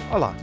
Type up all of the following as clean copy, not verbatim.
Olá,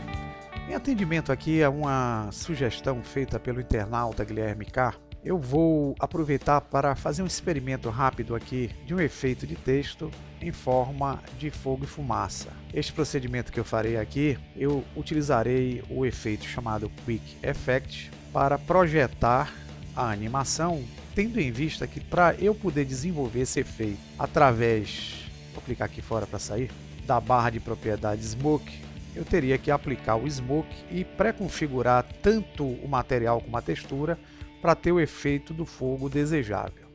em atendimento aqui a uma sugestão feita pelo internauta Guilherme K, eu vou aproveitar para fazer um experimento rápido aqui de um efeito de texto em forma de fogo e fumaça. Este procedimento que eu farei aqui, eu utilizarei o efeito chamado Quick Effect para projetar a animação, tendo em vista que para eu poder desenvolver esse efeito através, vou clicar aqui fora para sair, da barra de propriedade Smoke, eu teria que aplicar o Smoke e pré-configurar tanto o material como a textura para ter o efeito do fogo desejável.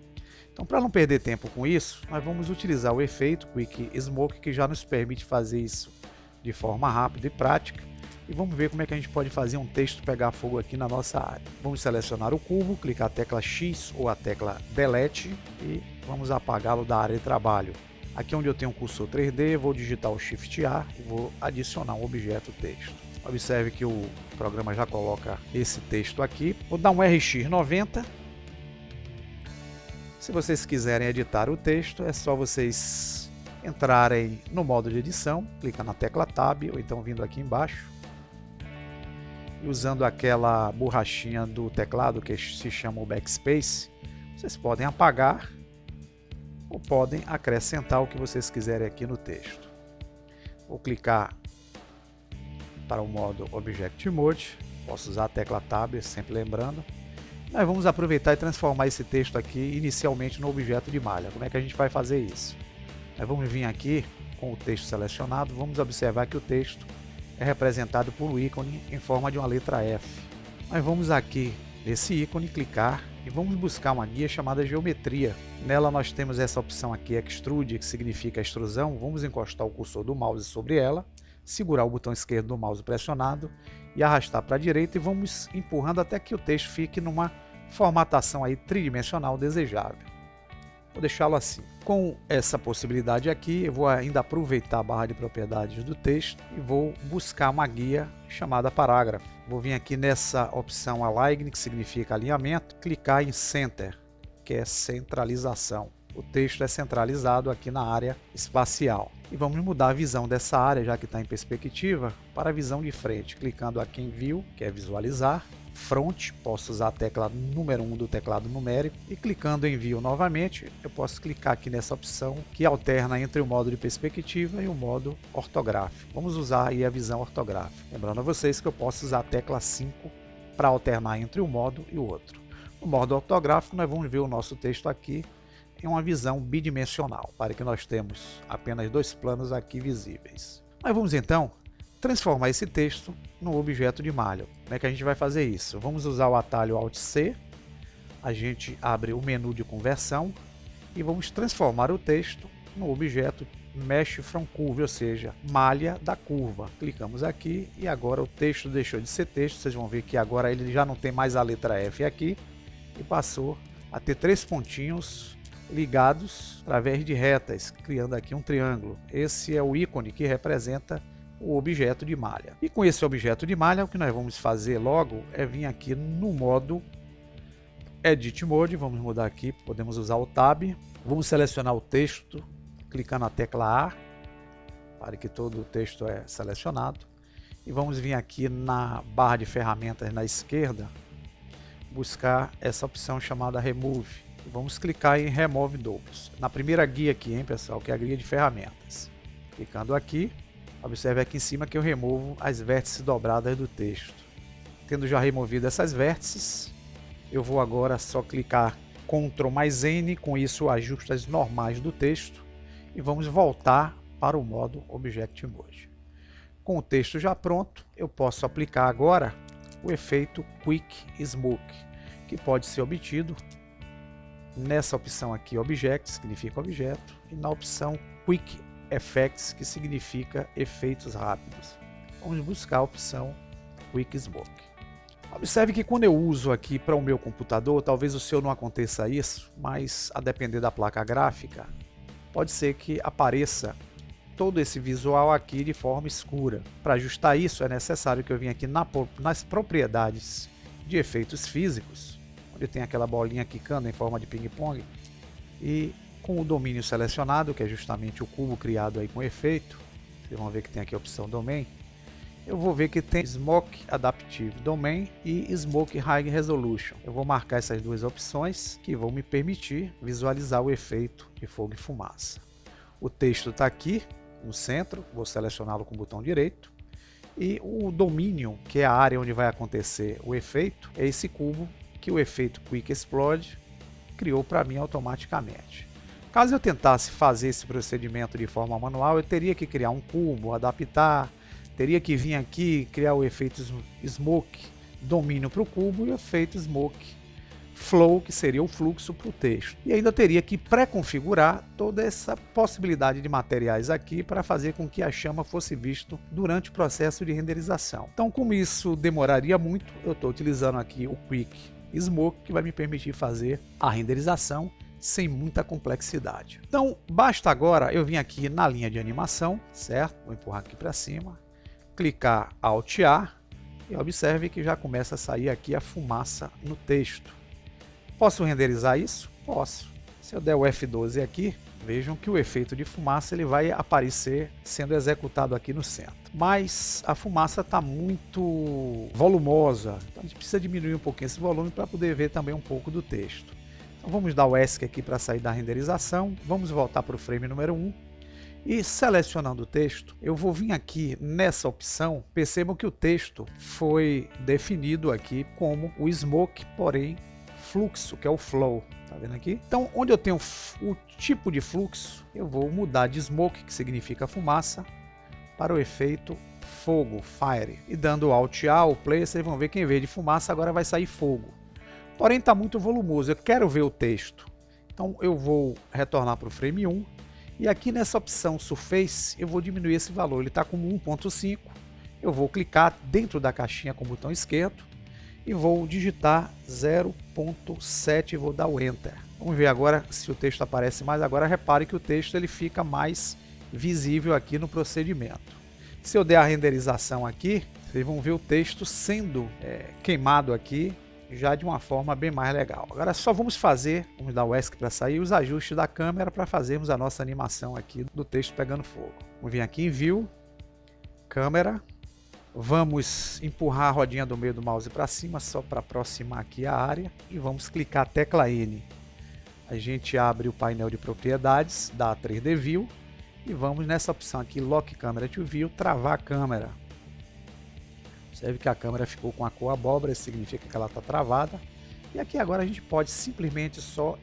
Então, para não perder tempo com isso, nós vamos utilizar o efeito Quick Smoke, que já nos permite fazer isso de forma rápida e prática. E vamos ver como é que a gente pode fazer um texto pegar fogo aqui na nossa área. Vamos selecionar o cubo, clicar a tecla X ou a tecla Delete e vamos apagá-lo da área de trabalho. Aqui onde eu tenho um cursor 3D, vou digitar o Shift A e vou adicionar um objeto texto. Observe que o programa já coloca esse texto aqui. Vou dar um RX90. Se vocês quiserem editar o texto, é só vocês entrarem no modo de edição, clicar na tecla Tab ou então vindo aqui embaixo. E usando aquela borrachinha do teclado que se chama o Backspace, vocês podem apagar ou podem acrescentar o que vocês quiserem aqui no texto. Vou clicar para o modo Object Mode, posso usar a tecla Tab, sempre lembrando. Nós vamos aproveitar e transformar esse texto aqui inicialmente no objeto de malha. Como é que a gente vai fazer isso? Nós vamos vir aqui com o texto selecionado, vamos observar que o texto é representado por um ícone em forma de uma letra F. Nós vamos aqui nesse ícone clicar e vamos buscar uma guia chamada Geometria. Nela nós temos essa opção aqui, Extrude, que significa extrusão. Vamos encostar o cursor do mouse sobre ela, segurar o botão esquerdo do mouse pressionado e arrastar para a direita e vamos empurrando até que o texto fique numa formatação aí tridimensional desejável. Vou deixá-lo assim. Com essa possibilidade aqui, eu vou ainda aproveitar a barra de propriedades do texto e vou buscar uma guia chamada parágrafo. Vou vir aqui nessa opção Align, que significa alinhamento, clicar em Center, que é centralização. O texto é centralizado aqui na área espacial. E vamos mudar a visão dessa área, já que está em perspectiva, para a visão de frente. Clicando aqui em View, que é visualizar. Front, posso usar a tecla número 1 do teclado numérico. E clicando em View novamente, eu posso clicar aqui nessa opção que alterna entre o modo de perspectiva e o modo ortográfico. Vamos usar aí a visão ortográfica. Lembrando a vocês que eu posso usar a tecla 5 para alternar entre um modo e o outro. No modo ortográfico, nós vamos ver o nosso texto aqui em uma visão bidimensional, para que nós temos apenas dois planos aqui visíveis. Mas vamos então transformar esse texto no objeto de malha. Como é que a gente vai fazer isso? Vamos usar o atalho Alt+C, a gente abre o menu de conversão e vamos transformar o texto no objeto Mesh from Curve, ou seja, malha da curva. Clicamos aqui e agora o texto deixou de ser texto. Vocês vão ver que agora ele já não tem mais a letra F aqui e passou a ter três pontinhos ligados através de retas, criando aqui um triângulo. Esse é o ícone que representa o objeto de malha. E com esse objeto de malha, o que nós vamos fazer logo é vir aqui no modo Edit Mode, vamos mudar aqui, podemos usar o Tab, vamos selecionar o texto, clicando na tecla A, para que todo o texto é selecionado, e vamos vir aqui na barra de ferramentas na esquerda, buscar essa opção chamada Remove. Vamos clicar em Remove Doubles. Na primeira guia aqui, hein, pessoal, que é a guia de ferramentas. Clicando aqui, observe aqui em cima que eu removo as vértices dobradas do texto. Tendo já removido essas vértices, eu vou agora só clicar Ctrl mais N, com isso ajusto as normais do texto e vamos voltar para o modo Object Mode. Com o texto já pronto, eu posso aplicar agora o efeito Quick Smoke, que pode ser obtido nessa opção aqui, Object, que significa objeto, e na opção Quick Effects, que significa efeitos rápidos. Vamos buscar a opção Quick Smoke. Observe que quando eu uso aqui para o meu computador, talvez o seu não aconteça isso, mas a depender da placa gráfica, pode ser que apareça todo esse visual aqui de forma escura. Para ajustar isso, é necessário que eu venha aqui nas propriedades de efeitos físicos, onde tem aquela bolinha quicando em forma de ping-pong, e com o domínio selecionado, que é justamente o cubo criado aí com efeito, vocês vão ver que tem aqui a opção Domain, eu vou ver que tem Smoke Adaptive Domain e Smoke High Resolution. Eu vou marcar essas duas opções que vão me permitir visualizar o efeito de fogo e fumaça. O texto está aqui no centro, vou selecioná-lo com o botão direito. E o domínio, que é a área onde vai acontecer o efeito, é esse cubo que o efeito Quick Explode criou para mim automaticamente. Caso eu tentasse fazer esse procedimento de forma manual, eu teria que criar um cubo, adaptar, teria que vir aqui criar o efeito Smoke domínio para o cubo e o efeito Smoke Flow, que seria o fluxo para o texto. E ainda teria que pré-configurar toda essa possibilidade de materiais aqui para fazer com que a chama fosse visto durante o processo de renderização. Então, como isso demoraria muito, eu estou utilizando aqui o Quick Smoke, que vai me permitir fazer a renderização sem muita complexidade. Então, basta agora eu vir aqui na linha de animação, certo? Vou empurrar aqui para cima, clicar Alt A e observe que já começa a sair aqui a fumaça no texto. Posso renderizar isso? Posso. Se eu der o F12 aqui, vejam que o efeito de fumaça ele vai aparecer sendo executado aqui no centro. Mas a fumaça está muito volumosa, então a gente precisa diminuir um pouquinho esse volume para poder ver também um pouco do texto. Então vamos dar o ESC aqui para sair da renderização, vamos voltar para o frame número 1 e selecionando o texto, eu vou vir aqui nessa opção, percebam que o texto foi definido aqui como o Smoke, porém fluxo, que é o flow, tá vendo aqui? Então, onde eu tenho o tipo de fluxo, eu vou mudar de smoke, que significa fumaça, para o efeito fogo, fire. E dando Alt A, o play, vocês vão ver que em vez de fumaça, agora vai sair fogo. Porém, está muito volumoso, eu quero ver o texto. Então, eu vou retornar para o frame 1, e aqui nessa opção Surface, eu vou diminuir esse valor, ele está como 1.5, eu vou clicar dentro da caixinha com o botão esquerdo, e vou digitar 0.7 e vou dar o Enter. Vamos ver agora se o texto aparece mais. Agora repare que o texto ele fica mais visível aqui no procedimento. Se eu der a renderização aqui, vocês vão ver o texto sendo queimado aqui já de uma forma bem mais legal. Agora só vamos dar o ESC para sair, os ajustes da câmera para fazermos a nossa animação aqui do texto pegando fogo. Vamos vir aqui em View, Câmera. Vamos empurrar a rodinha do meio do mouse para cima, só para aproximar aqui a área. E vamos clicar a tecla N. A gente abre o painel de propriedades da 3D View. E vamos nessa opção aqui, Lock Camera to View, travar a câmera. Observe que a câmera ficou com a cor abóbora, isso significa que ela está travada. E aqui agora a gente pode simplesmente só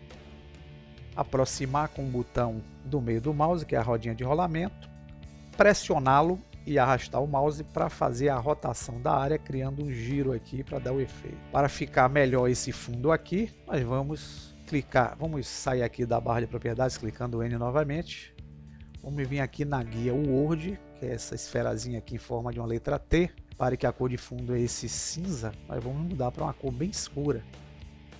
aproximar com o botão do meio do mouse, que é a rodinha de rolamento, pressioná-lo e arrastar o mouse para fazer a rotação da área, criando um giro aqui para dar o efeito. Para ficar melhor esse fundo aqui, nós vamos clicar, vamos sair aqui da barra de propriedades, clicando N novamente. Vamos vir aqui na guia Word, que é essa esferazinha aqui em forma de uma letra T. Repare que a cor de fundo é esse cinza, mas vamos mudar para uma cor bem escura.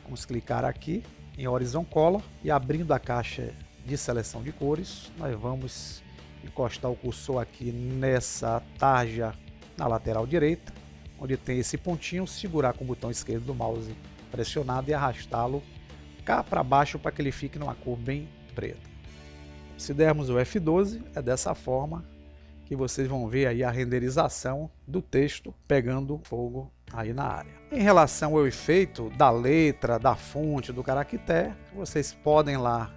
Vamos clicar aqui em Horizon Color e abrindo a caixa de seleção de cores, nós vamos encostar o cursor aqui nessa tarja na lateral direita, onde tem esse pontinho, segurar com o botão esquerdo do mouse pressionado e arrastá-lo cá para baixo para que ele fique numa cor bem preta. Se dermos o F12, é dessa forma que vocês vão ver aí a renderização do texto pegando fogo aí na área. Em relação ao efeito da letra, da fonte, do caractere, vocês podem lá,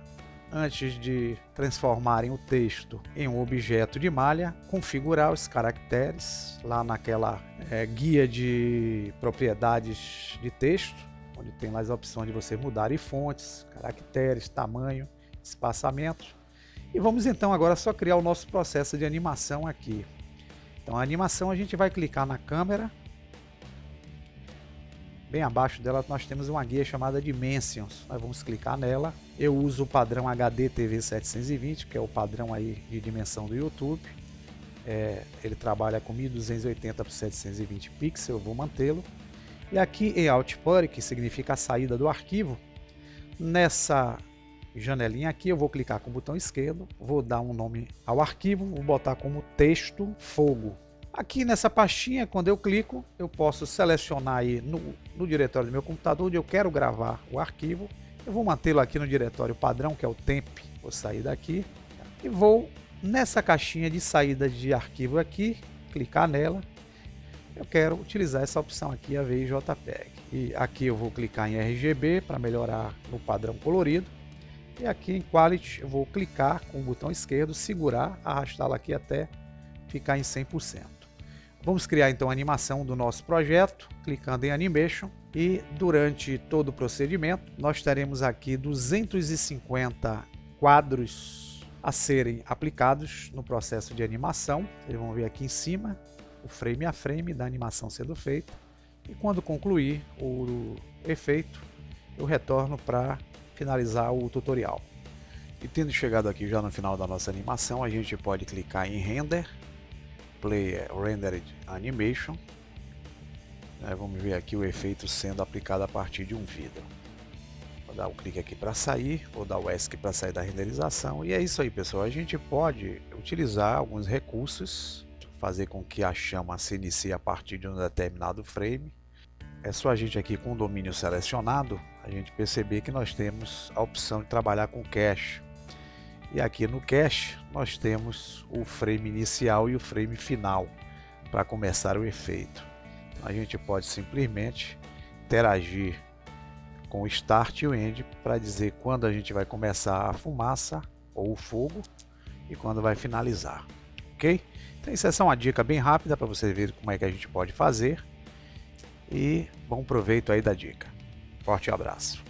antes de transformarem o texto em um objeto de malha, configurar os caracteres lá naquela guia de propriedades de texto, onde tem lá as opções de você mudar fontes, caracteres, tamanho, espaçamento. E vamos então agora só criar o nosso processo de animação aqui. Então a animação a gente vai clicar na câmera. Bem abaixo dela nós temos uma guia chamada Dimensions. Nós vamos clicar nela. Eu uso o padrão HD TV 720, que é o padrão aí de dimensão do YouTube. Ele trabalha com 1280 por 720 pixels, eu vou mantê-lo. E aqui em Output, que significa a saída do arquivo, nessa janelinha aqui eu vou clicar com o botão esquerdo, vou dar um nome ao arquivo, vou botar como texto fogo. Aqui nessa pastinha, quando eu clico, eu posso selecionar aí no diretório do meu computador onde eu quero gravar o arquivo. Eu vou mantê-lo aqui no diretório padrão, que é o temp. Vou sair daqui e vou nessa caixinha de saída de arquivo aqui, clicar nela eu quero utilizar essa opção aqui, AV JPEG. E aqui eu vou clicar em RGB para melhorar no padrão colorido. E aqui em Quality eu vou clicar com o botão esquerdo, segurar, arrastá-la aqui até ficar em 100%. Vamos criar então a animação do nosso projeto, clicando em Animation. E durante todo o procedimento, nós teremos aqui 250 quadros a serem aplicados no processo de animação. Vocês vão ver aqui em cima o frame a frame da animação sendo feita. E quando concluir o efeito, eu retorno para finalizar o tutorial. E tendo chegado aqui já no final da nossa animação, a gente pode clicar em Render, Play Rendered Animation. Vamos ver aqui o efeito sendo aplicado a partir de um vidro. Vou dar um clique aqui para sair, vou dar o ESC para sair da renderização. E é isso aí, pessoal. A gente pode utilizar alguns recursos, fazer com que a chama se inicie a partir de um determinado frame. É só a gente aqui com o domínio selecionado, a gente perceber que nós temos a opção de trabalhar com cache. E aqui no cache nós temos o frame inicial e o frame final para começar o efeito. A gente pode simplesmente interagir com o Start e o End para dizer quando a gente vai começar a fumaça ou o fogo e quando vai finalizar, ok? Então essa é uma dica bem rápida para você ver como é que a gente pode fazer e bom proveito aí da dica. Forte abraço!